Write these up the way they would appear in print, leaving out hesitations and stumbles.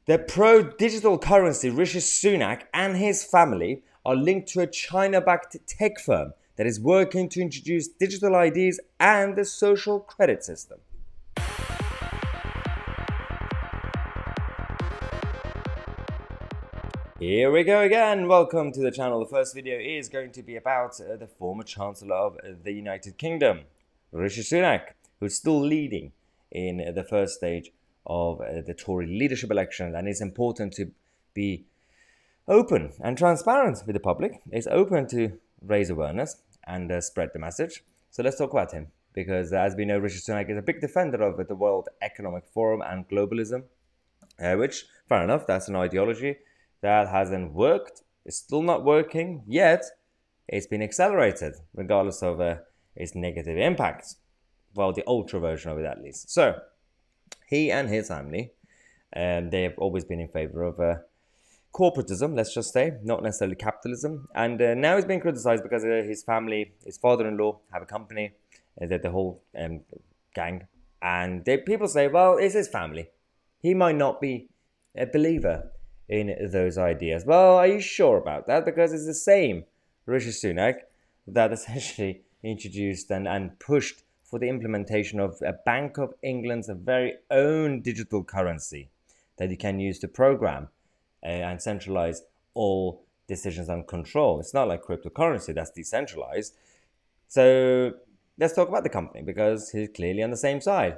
The pro-digital currency Rishi Sunak and his family are linked to a China-backed tech firm that is working to introduce digital IDs and the social credit system. Here we go again. Welcome to the channel. The first video is going to be about the former Chancellor of the United Kingdom, Rishi Sunak, who's still leading in the first stage of the Tory leadership election, and it's important to be open and transparent with the public. It's open to raise awareness and spread the message. So let's talk about him, because as we know, Rishi Sunak is a big defender of the World Economic Forum and globalism, which, fair enough, that's an ideology that hasn't worked. It's still not working, yet it's been accelerated, regardless of its negative impacts. Well, the ultra version of it, at least. So he and his family, they have always been in favor of corporatism, let's just say, not necessarily capitalism. And now he's being criticized because his family, his father-in-law, have a company, the whole gang. And people say, well, it's his family. He might not be a believer in those ideas. Well, are you sure about that? Because it's the same Rishi Sunak that essentially introduced and pushed for the implementation of a Bank of England's very own digital currency that you can use to program and centralize all decisions and control. It's not like cryptocurrency that's decentralized. So let's talk about the company, because he's clearly on the same side.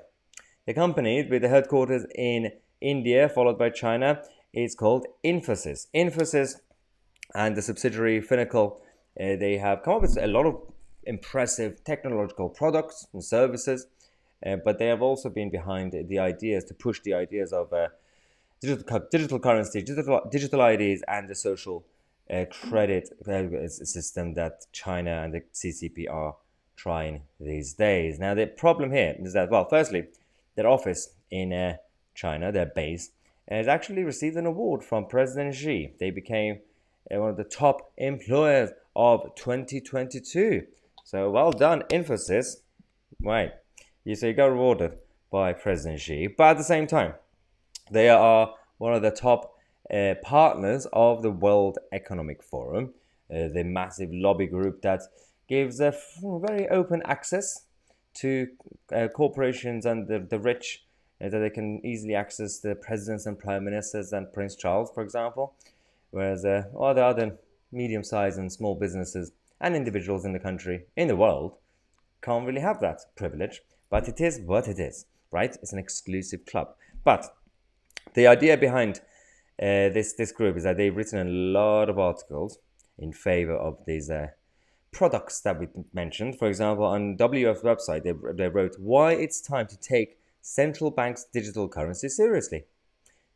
The company, with the headquarters in India, followed by China, is called Infosys. Infosys and the subsidiary Finacle, they have come up with a lot of impressive technological products and services, but they have also been behind the ideas, to push the ideas of digital currency, digital IDs, and the social credit system that China and the CCP are trying these days. Now, the problem here is that, well, firstly, their office in China, their base, has actually received an award from President Xi. They became one of the top employers of 2022. So well done, Infosys. Right. So you got rewarded by President Xi. But at the same time, they are one of the top partners of the World Economic Forum, the massive lobby group that gives a very open access to corporations and the rich, that they can easily access the presidents and prime ministers and Prince Charles, for example, whereas all the other medium-sized and small businesses and individuals in the country, in the world, can't really have that privilege. But it is what it is, right? It's an exclusive club. But the idea behind this group is that they've written a lot of articles in favor of these products that we mentioned. For example, on WF's website, they wrote why it's time to take central banks' digital currency seriously.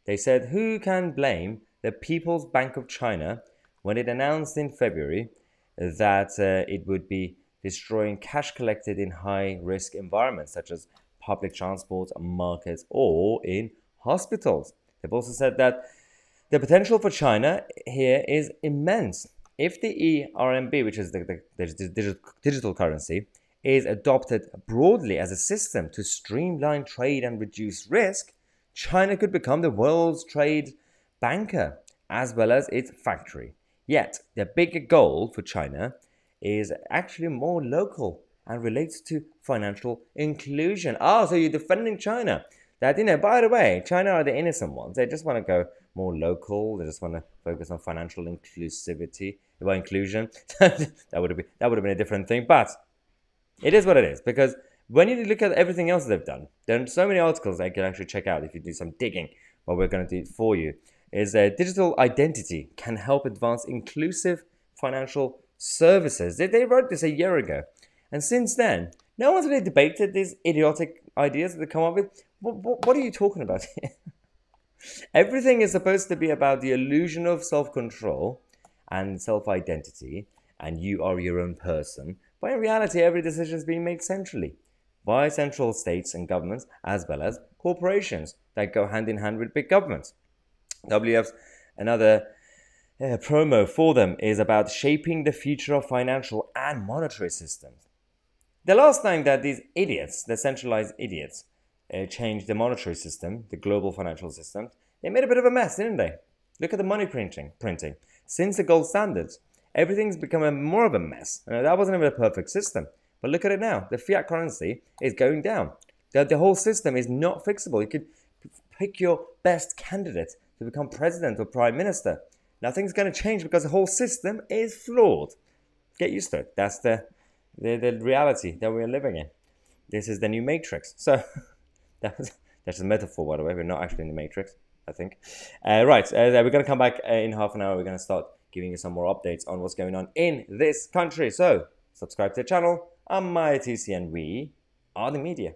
They said, who can blame the People's Bank of China when it announced in February that it would be destroying cash collected in high-risk environments such as public transport, markets, or in hospitals. They've also said that the potential for China here is immense. If the RMB, which is the digital currency, is adopted broadly as a system to streamline trade and reduce risk, China could become the world's trade banker as well as its factory. Yet, the bigger goal for China is actually more local and relates to financial inclusion. So you're defending China. That, by the way, China are the innocent ones. They just want to go more local. They just want to focus on financial inclusivity, inclusion. that would have been a different thing. But it is what it is, because when you look at everything else they've done, there are so many articles that you can actually check out if you do some digging. What we're going to do for you is digital identity can help advance inclusive financial services. They wrote this a year ago. And since then, no one's really debated these idiotic ideas that they come up with. What are you talking about here? Everything is supposed to be about the illusion of self-control and self-identity, and you are your own person. But in reality, every decision is being made centrally by central states and governments, as well as corporations that go hand in hand with big governments. WF's another promo for them is about shaping the future of financial and monetary systems. The last time that these idiots, the centralized idiots, changed the monetary system, the global financial system, They made a bit of a mess, didn't they? Look at the money printing. Since the gold standards, everything's become more of a mess. That wasn't even a perfect system. But look at it now. The fiat currency is going down. The whole system is not fixable. You could pick your best candidate to become president or prime minister. Nothing's going to change because the whole system is flawed. Get used to it. That's the reality that we're living in. This is the new Matrix. So that's a metaphor, by the way. We're not actually in the Matrix, I think. Right, we're going to come back in half an hour. We're going to start giving you some more updates on what's going on in this country. So subscribe to the channel. I'm Maya TC and we are the media.